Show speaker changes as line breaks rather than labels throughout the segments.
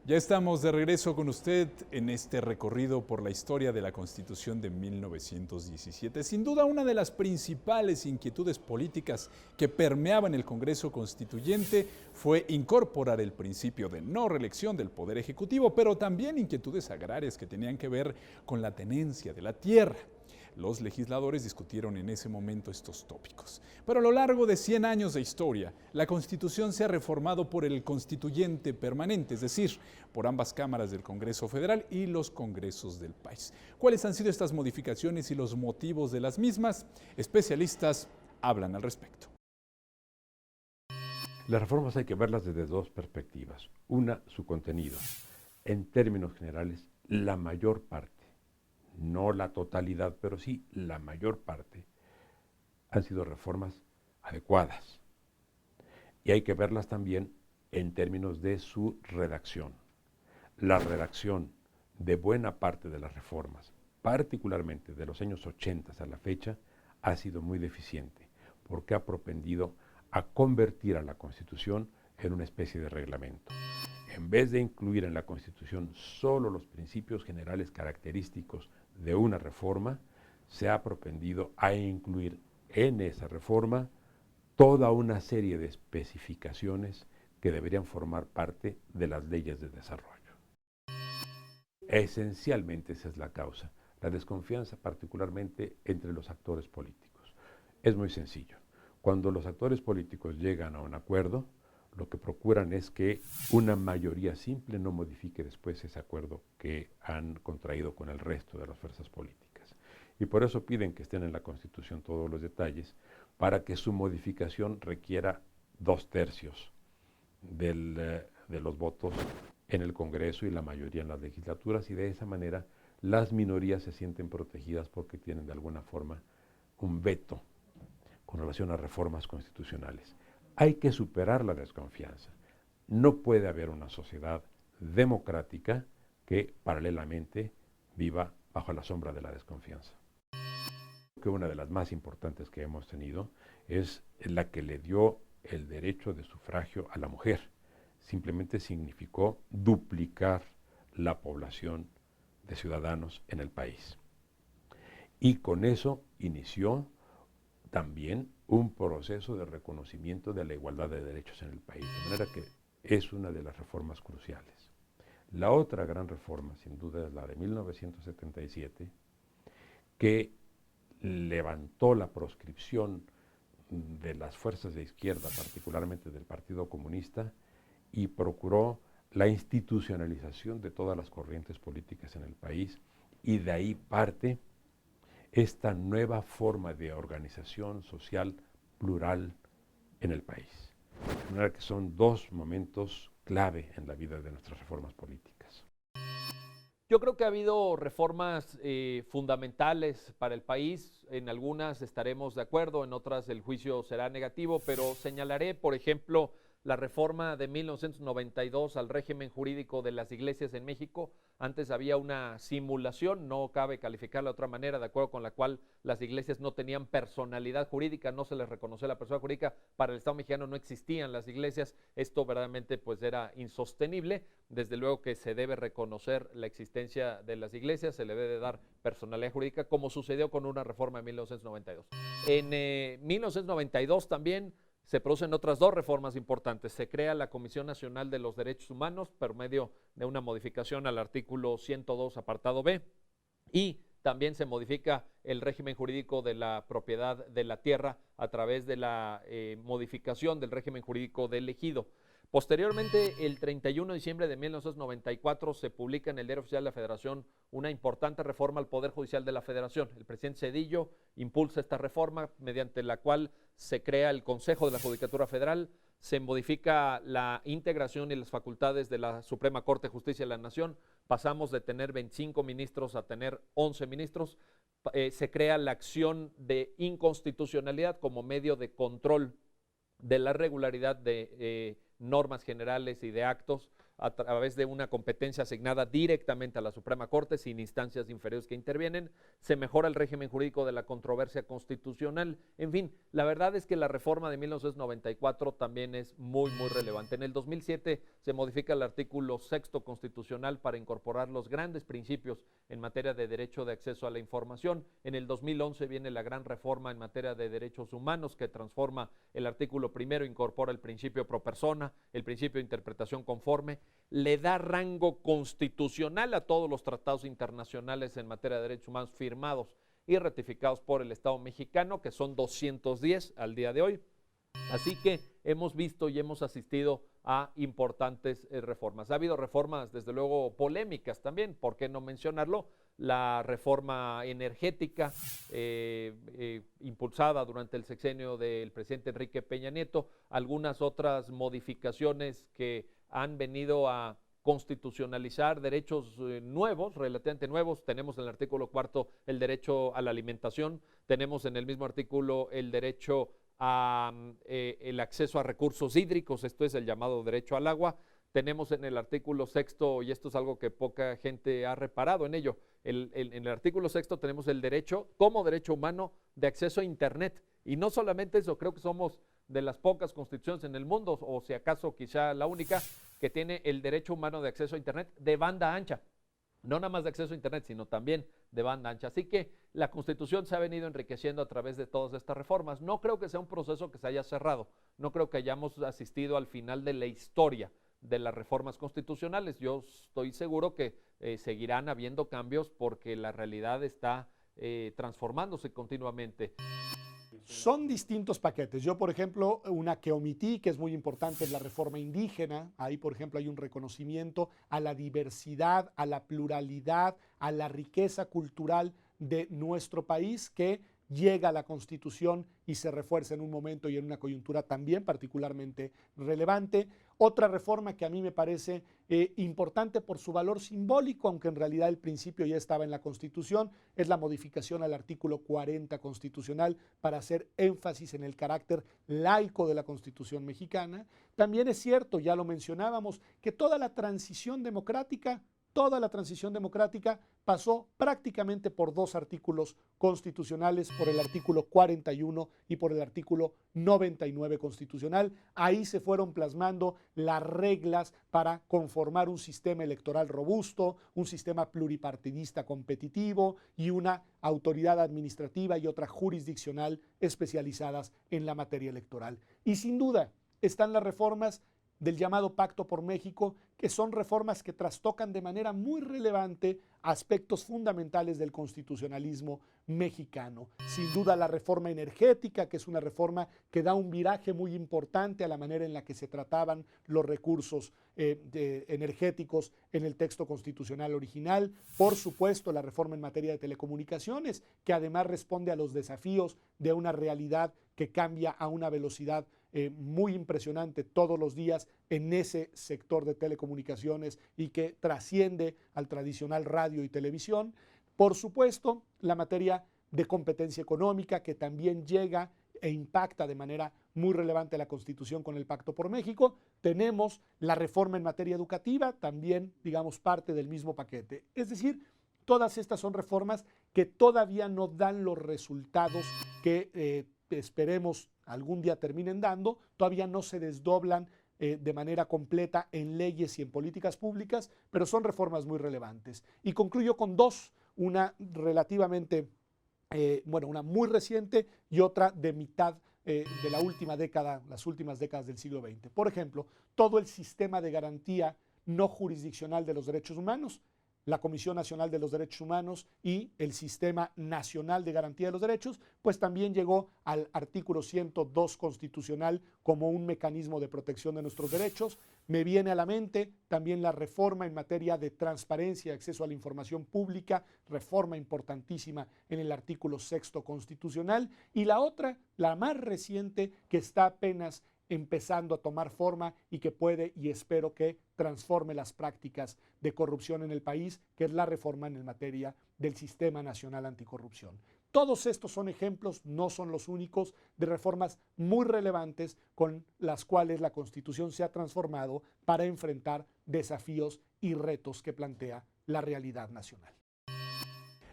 Ya estamos de regreso con usted en este recorrido por la historia de la Constitución de 1917. Sin duda, una de las principales inquietudes políticas que permeaban el Congreso Constituyente fue incorporar el principio de no reelección del Poder Ejecutivo, pero también inquietudes agrarias que tenían que ver con la tenencia de la tierra. Los legisladores discutieron en ese momento estos tópicos. Pero a lo largo de 100 años de historia, la Constitución se ha reformado por el constituyente permanente, es decir, por ambas cámaras del Congreso Federal y los congresos del país. ¿Cuáles han sido estas modificaciones y los motivos de las mismas? Especialistas hablan al respecto.
Las reformas hay que verlas desde dos perspectivas. Una, su contenido. En términos generales, la mayor parte, no la totalidad, pero sí la mayor parte, han sido reformas adecuadas. Y hay que verlas también en términos de su redacción. La redacción de buena parte de las reformas, particularmente de los años 80 a la fecha, ha sido muy deficiente, porque ha propendido a convertir a la Constitución en una especie de reglamento. En vez de incluir en la Constitución solo los principios generales característicos de una reforma, se ha propendido a incluir en esa reforma toda una serie de especificaciones que deberían formar parte de las leyes de desarrollo. Esencialmente esa es la causa, la desconfianza particularmente entre los actores políticos. Es muy sencillo. Cuando los actores políticos llegan a un acuerdo, lo que procuran es que una mayoría simple no modifique después ese acuerdo que han contraído con el resto de las fuerzas políticas. Y por eso piden que estén en la Constitución todos los detalles, para que su modificación requiera 2/3 de los votos en el Congreso y la mayoría en las legislaturas, y de esa manera las minorías se sienten protegidas porque tienen de alguna forma un veto con relación a reformas constitucionales. Hay que superar la desconfianza. No puede haber una sociedad democrática que paralelamente viva bajo la sombra de la desconfianza. Que una de las más importantes que hemos tenido es la que le dio el derecho de sufragio a la mujer. Simplemente significó duplicar la población de ciudadanos en el país. Y con eso inició también un proceso de reconocimiento de la igualdad de derechos en el país, de manera que es una de las reformas cruciales. La otra gran reforma, sin duda, es la de 1977, que levantó la proscripción de las fuerzas de izquierda, particularmente del Partido Comunista, y procuró la institucionalización de todas las corrientes políticas en el país, y de ahí parte esta nueva forma de organización social plural en el país. De manera que son dos momentos clave en la vida de nuestras reformas políticas.
Yo creo que ha habido reformas fundamentales para el país. En algunas estaremos de acuerdo, en otras el juicio será negativo, pero señalaré, por ejemplo, la reforma de 1992 al régimen jurídico de las iglesias en México. Antes había una simulación, no cabe calificarla de otra manera, de acuerdo con la cual las iglesias no tenían personalidad jurídica, no se les reconoció la persona jurídica. Para el Estado mexicano no existían las iglesias. Esto verdaderamente pues era insostenible. Desde luego que se debe reconocer la existencia de las iglesias, se le debe dar personalidad jurídica, como sucedió con una reforma en 1992. En 1992 también se producen otras dos reformas importantes. Se crea la Comisión Nacional de los Derechos Humanos por medio de una modificación al artículo 102, apartado B, y también se modifica el régimen jurídico de la propiedad de la tierra a través de la modificación del régimen jurídico del ejido. Posteriormente, el 31 de diciembre de 1994, se publica en el Diario Oficial de la Federación una importante reforma al Poder Judicial de la Federación. El presidente Zedillo impulsa esta reforma, mediante la cual se crea el Consejo de la Judicatura Federal, se modifica la integración y las facultades de la Suprema Corte de Justicia de la Nación, pasamos de tener 25 ministros a tener 11 ministros, se crea la acción de inconstitucionalidad como medio de control de la regularidad de normas generales y de actos a través de una competencia asignada directamente a la Suprema Corte, sin instancias inferiores que intervienen. Se mejora el régimen jurídico de la controversia constitucional. En fin, la verdad es que la reforma de 1994 también es muy relevante. En el 2007 se modifica el artículo 6 constitucional para incorporar los grandes principios en materia de derecho de acceso a la información. En el 2011 viene la gran reforma en materia de derechos humanos que transforma el artículo primero, incorpora el principio pro persona, el principio de interpretación conforme, le da rango constitucional a todos los tratados internacionales en materia de derechos humanos firmados y ratificados por el Estado mexicano, que son 210 al día de hoy. Así que hemos visto y hemos asistido a importantes reformas. Ha habido reformas, desde luego, polémicas también, ¿por qué no mencionarlo? La reforma energética impulsada durante el sexenio del presidente Enrique Peña Nieto, algunas otras modificaciones que han venido a constitucionalizar derechos nuevos, relativamente nuevos. Tenemos en el artículo 4 el derecho a la alimentación, tenemos en el mismo artículo el derecho a el acceso a recursos hídricos, esto es el llamado derecho al agua. Tenemos en el artículo 6, y esto es algo que poca gente ha reparado en ello, en el artículo 6 tenemos el derecho, como derecho humano, de acceso a Internet. Y no solamente eso, creo que somos de las pocas constituciones en el mundo, o si acaso quizá la única, que tiene el derecho humano de acceso a Internet de banda ancha. No nada más de acceso a Internet, sino también de banda ancha. Así que la Constitución se ha venido enriqueciendo a través de todas estas reformas. No creo que sea un proceso que se haya cerrado, no creo que hayamos asistido al final de la historia de las reformas constitucionales. Yo estoy seguro que seguirán habiendo cambios porque la realidad está transformándose continuamente.
Son distintos paquetes. Yo, por ejemplo, una que omití, que es muy importante, es la reforma indígena. Ahí, por ejemplo, hay un reconocimiento a la diversidad, a la pluralidad, a la riqueza cultural de nuestro país que llega a la Constitución y se refuerza en un momento y en una coyuntura también particularmente relevante. Otra reforma que a mí me parece importante por su valor simbólico, aunque en realidad el principio ya estaba en la Constitución, es la modificación al artículo 40 constitucional para hacer énfasis en el carácter laico de la Constitución mexicana. También es cierto, ya lo mencionábamos, que toda la transición democrática pasó prácticamente por dos artículos constitucionales, por el artículo 41 y por el artículo 99 constitucional. Ahí se fueron plasmando las reglas para conformar un sistema electoral robusto, un sistema pluripartidista competitivo y una autoridad administrativa y otra jurisdiccional especializadas en la materia electoral. Y sin duda están las reformas del llamado Pacto por México, que son reformas que trastocan de manera muy relevante aspectos fundamentales del constitucionalismo mexicano. Sin duda la reforma energética, que es una reforma que da un viraje muy importante a la manera en la que se trataban los recursos energéticos en el texto constitucional original. Por supuesto, la reforma en materia de telecomunicaciones, que además responde a los desafíos de una realidad que cambia a una velocidad muy impresionante todos los días en ese sector de telecomunicaciones y que trasciende al tradicional radio y televisión. Por supuesto, la materia de competencia económica, que también llega e impacta de manera muy relevante la Constitución con el Pacto por México. Tenemos la reforma en materia educativa, también, digamos, parte del mismo paquete. Es decir, todas estas son reformas que todavía no dan los resultados que esperemos algún día terminen dando, todavía no se desdoblan de manera completa en leyes y en políticas públicas, pero son reformas muy relevantes. Y concluyo con dos, una relativamente, una muy reciente y otra de mitad de la última década, las últimas décadas del siglo XX. Por ejemplo, todo el sistema de garantía no jurisdiccional de los derechos humanos, la Comisión Nacional de los Derechos Humanos y el Sistema Nacional de Garantía de los Derechos, pues también llegó al artículo 102 constitucional como un mecanismo de protección de nuestros derechos. Me viene a la mente también la reforma en materia de transparencia y acceso a la información pública, reforma importantísima en el artículo 6 constitucional. Y la otra, la más reciente, que está apenas empezando a tomar forma y que puede y espero que transforme las prácticas de corrupción en el país, que es la reforma en materia del Sistema Nacional Anticorrupción. Todos estos son ejemplos, no son los únicos, de reformas muy relevantes con las cuales la Constitución se ha transformado para enfrentar desafíos y retos que plantea la realidad nacional.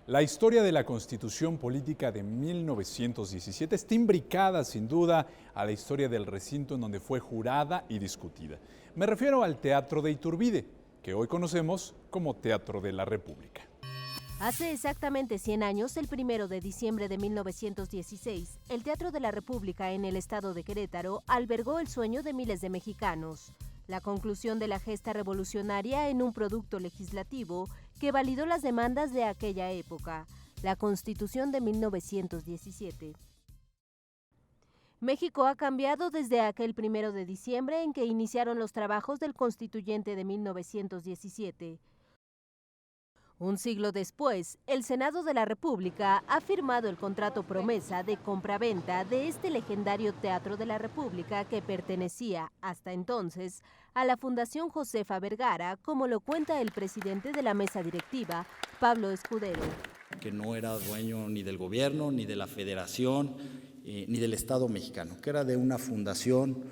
La historia de la Constitución Política de 1917 está imbricada, sin duda, a la historia del recinto en donde fue jurada y discutida. Me refiero al Teatro de Iturbide, que hoy conocemos como Teatro de la República.
Hace exactamente 100 años, el 1 de diciembre de 1916, el Teatro de la República en el estado de Querétaro albergó el sueño de miles de mexicanos. La conclusión de la gesta revolucionaria en un producto legislativo que validó las demandas de aquella época, la Constitución de 1917. México ha cambiado desde aquel 1 de diciembre en que iniciaron los trabajos del Constituyente de 1917. Un siglo después, el Senado de la República ha firmado el contrato promesa de compraventa de este legendario Teatro de la República que pertenecía, hasta entonces, a la Fundación Josefa Vergara, como lo cuenta el presidente de la mesa directiva, Pablo Escudero.
Que no era dueño ni del gobierno, ni de la federación, ni del Estado mexicano, que era de una fundación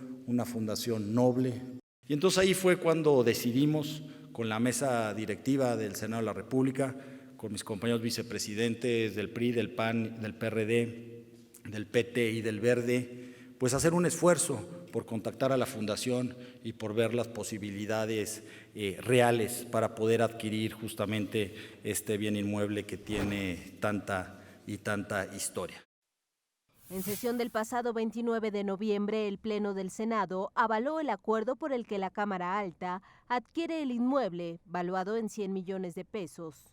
noble. Y entonces ahí fue cuando decidimos, con la mesa directiva del Senado de la República, con mis compañeros vicepresidentes del PRI, del PAN, del PRD, del PT y del Verde, pues hacer un esfuerzo por contactar a la Fundación y por ver las posibilidades reales para poder adquirir justamente este bien inmueble que tiene tanta historia.
En sesión del pasado 29 de noviembre, el Pleno del Senado avaló el acuerdo por el que la Cámara Alta adquiere el inmueble, valuado en 100 millones de pesos.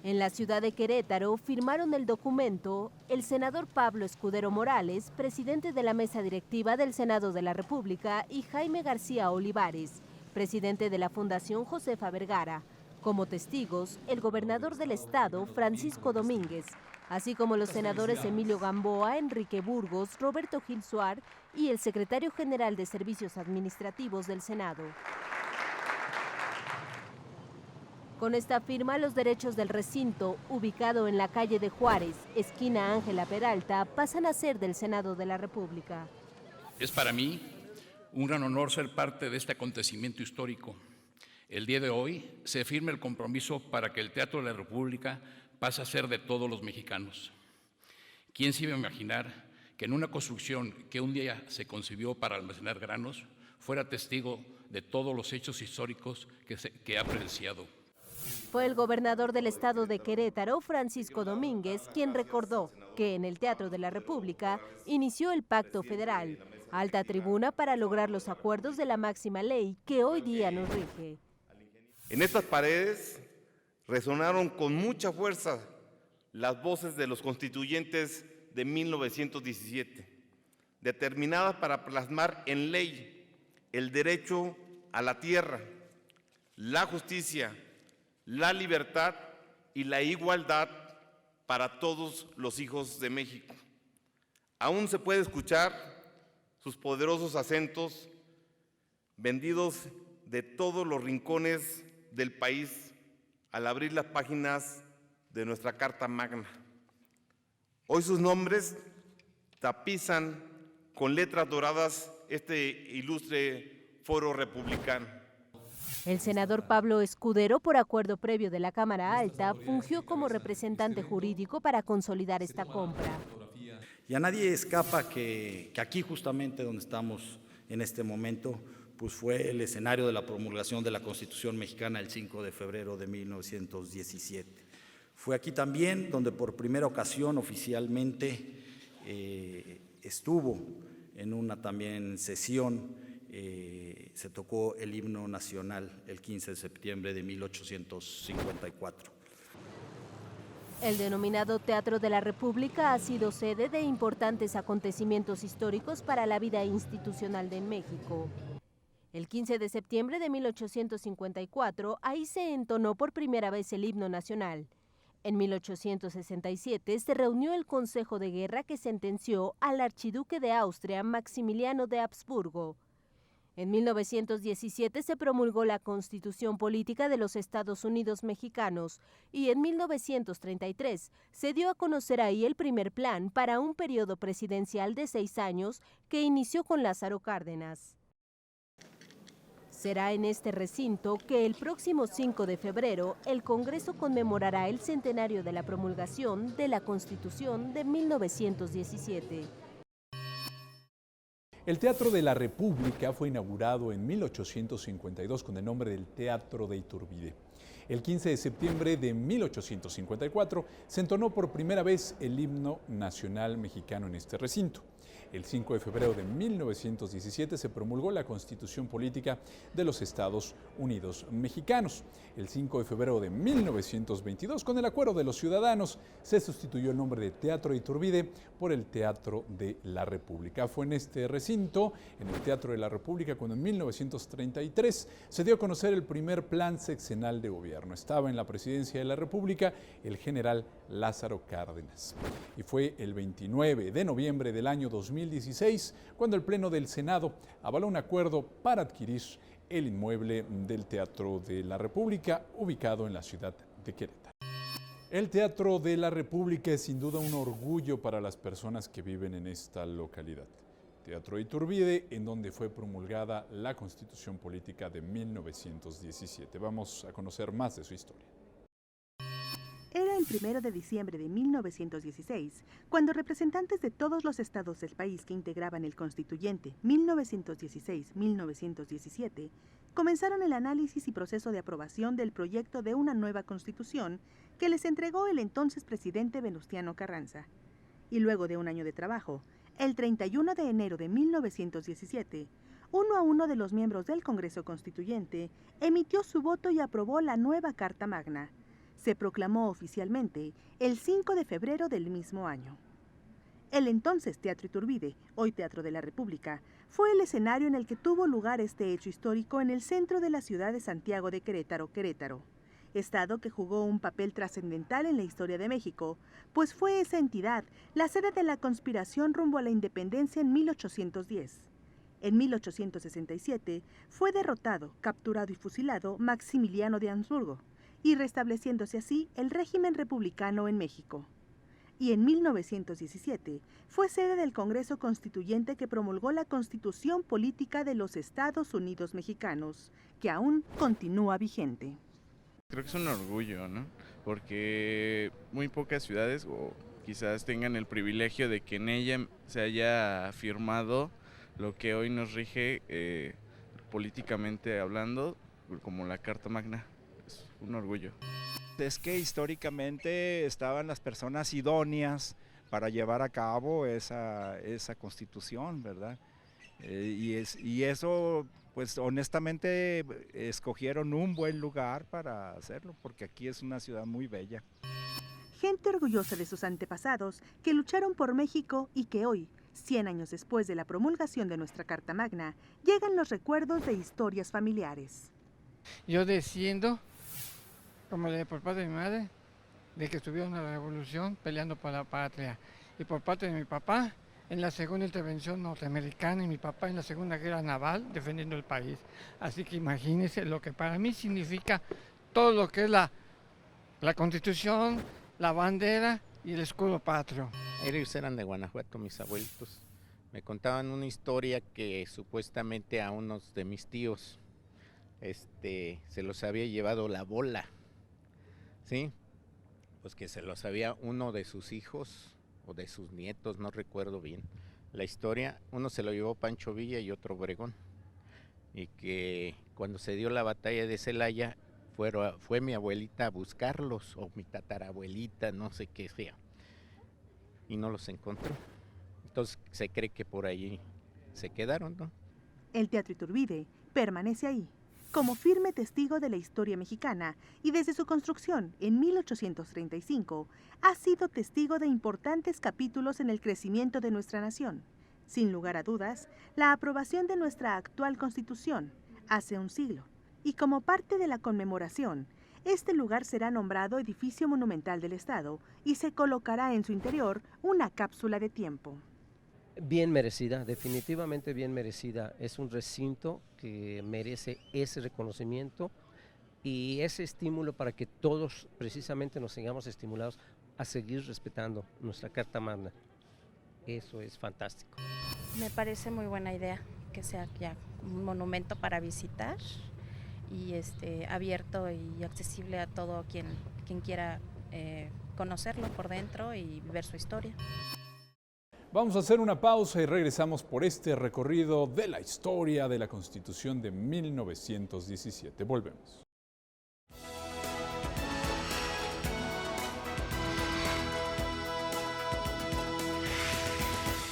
En la ciudad de Querétaro firmaron el documento el senador Pablo Escudero Morales, presidente de la mesa directiva del Senado de la República, y Jaime García Olivares, presidente de la Fundación Josefa Vergara. Como testigos, el gobernador del estado, Francisco Domínguez, así como los senadores Emilio Gamboa, Enrique Burgos, Roberto Gil Suar y el secretario general de Servicios Administrativos del Senado. Con esta firma, los derechos del recinto, ubicado en la calle de Juárez, esquina Ángela Peralta, pasan a ser del Senado de la República.
Es para mí un gran honor ser parte de este acontecimiento histórico. El día de hoy se firma el compromiso para que el Teatro de la República pase a ser de todos los mexicanos. ¿Quién se iba a imaginar que en una construcción que un día se concibió para almacenar granos, fuera testigo de todos los hechos históricos que ha presenciado?
Fue el gobernador del estado de Querétaro, Francisco Domínguez, quien recordó que en el Teatro de la República inició el Pacto Federal, alta tribuna para lograr los acuerdos de la máxima ley que hoy día nos rige.
En estas paredes resonaron con mucha fuerza las voces de los constituyentes de 1917, determinadas para plasmar en ley el derecho a la tierra, la justicia, la libertad y la igualdad para todos los hijos de México. Aún se puede escuchar sus poderosos acentos vendidos de todos los rincones del país al abrir las páginas de nuestra Carta Magna. Hoy sus nombres tapizan con letras doradas este ilustre foro republicano.
El senador Pablo Escudero, por acuerdo previo de la Cámara Alta, fungió como representante jurídico para consolidar esta compra.
Y a nadie escapa que aquí justamente donde estamos en este momento, pues fue el escenario de la promulgación de la Constitución mexicana el 5 de febrero de 1917. Fue aquí también donde por primera ocasión oficialmente estuvo en una también sesión, se tocó el himno nacional el 15 de septiembre de 1854.
El denominado Teatro de la República ha sido sede de importantes acontecimientos históricos para la vida institucional de México. El 15 de septiembre de 1854, ahí se entonó por primera vez el himno nacional. En 1867 se reunió el Consejo de Guerra que sentenció al archiduque de Austria, Maximiliano de Habsburgo. En 1917 se promulgó la Constitución Política de los Estados Unidos Mexicanos y en 1933 se dio a conocer ahí el primer plan para un periodo presidencial de 6 años que inició con Lázaro Cárdenas. Será en este recinto que el próximo 5 de febrero el Congreso conmemorará el centenario de la promulgación de la Constitución de 1917.
El Teatro de la República fue inaugurado en 1852 con el nombre del Teatro de Iturbide. El 15 de septiembre de 1854 se entonó por primera vez el himno nacional mexicano en este recinto. El 5 de febrero de 1917 se promulgó la Constitución Política de los Estados Unidos Mexicanos. El 5 de febrero de 1922, con el acuerdo de los ciudadanos, se sustituyó el nombre de Teatro de Iturbide por el Teatro de la República. Fue en este recinto, en el Teatro de la República, cuando en 1933 se dio a conocer el primer plan sexenal de gobierno. Estaba en la presidencia de la República el general Lázaro Cárdenas. Y fue el 29 de noviembre del año 2016 cuando el Pleno del Senado avaló un acuerdo para adquirir el inmueble del Teatro de la República, ubicado en la ciudad de Querétaro. El Teatro de la República es sin duda un orgullo para las personas que viven en esta localidad. Teatro de Iturbide, en donde fue promulgada la Constitución Política de 1917. Vamos a conocer más de su historia.
Era el 1 de diciembre de 1916, cuando representantes de todos los estados del país que integraban el Constituyente 1916-1917 comenzaron el análisis y proceso de aprobación del proyecto de una nueva Constitución que les entregó el entonces presidente Venustiano Carranza. Y luego de un año de trabajo, el 31 de enero de 1917, uno a uno de los miembros del Congreso Constituyente emitió su voto y aprobó la nueva Carta Magna. Se proclamó oficialmente el 5 de febrero del mismo año. El entonces Teatro Iturbide, hoy Teatro de la República, fue el escenario en el que tuvo lugar este hecho histórico en el centro de la ciudad de Santiago de Querétaro, estado que jugó un papel trascendental en la historia de México, pues fue esa entidad la sede de la conspiración rumbo a la independencia en 1810. En 1867 fue derrotado, capturado y fusilado Maximiliano de Habsburgo, y restableciéndose así el régimen republicano en México. Y en 1917 fue sede del Congreso Constituyente que promulgó la Constitución Política de los Estados Unidos Mexicanos, que aún continúa vigente.
Creo que es un orgullo, ¿no? Porque muy pocas ciudades o quizás tengan el privilegio de que en ella se haya firmado lo que hoy nos rige políticamente hablando, como la Carta Magna. Es un orgullo.
Es que históricamente estaban las personas idóneas para llevar a cabo esa constitución, ¿verdad? Y eso, pues honestamente, escogieron un buen lugar para hacerlo, porque aquí es una ciudad muy bella.
Gente orgullosa de sus antepasados que lucharon por México y que hoy, 100 años después de la promulgación de nuestra Carta Magna, llegan los recuerdos de historias familiares.
Yo desciendo, como por parte de mi madre, de que estuvieron en la revolución peleando por la patria. Y por parte de mi papá, en la segunda intervención norteamericana, y mi papá en la segunda guerra naval, defendiendo el país. Así que imagínense lo que para mí significa todo lo que es la Constitución, la bandera y el escudo patrio.
Ellos eran de Guanajuato, mis abuelitos. Me contaban una historia que supuestamente a unos de mis tíos se los había llevado la bola, ¿sí? Pues que se los había uno de sus hijos o de sus nietos, no recuerdo bien la historia. Uno se lo llevó Pancho Villa y otro Obregón. Y que cuando se dio la batalla de Celaya, fue mi abuelita a buscarlos, o mi tatarabuelita, no sé qué sea. Y no los encontró. Entonces se cree que por ahí se quedaron, ¿no?
El Teatro Iturbide permanece ahí, como firme testigo de la historia mexicana, y desde su construcción en 1835 ha sido testigo de importantes capítulos en el crecimiento de nuestra nación. Sin lugar a dudas, la aprobación de nuestra actual Constitución hace un siglo, y como parte de la conmemoración, este lugar será nombrado Edificio Monumental del Estado y se colocará en su interior una cápsula de tiempo.
Bien merecida, definitivamente bien merecida. Es un recinto que merece ese reconocimiento y ese estímulo para que todos precisamente nos sigamos estimulados a seguir respetando nuestra Carta Magna. Eso es fantástico.
Me parece muy buena idea que sea ya un monumento para visitar y abierto y accesible a todo quien quiera conocerlo por dentro y ver su historia.
Vamos a hacer una pausa y regresamos por este recorrido de la historia de la Constitución de 1917. Volvemos.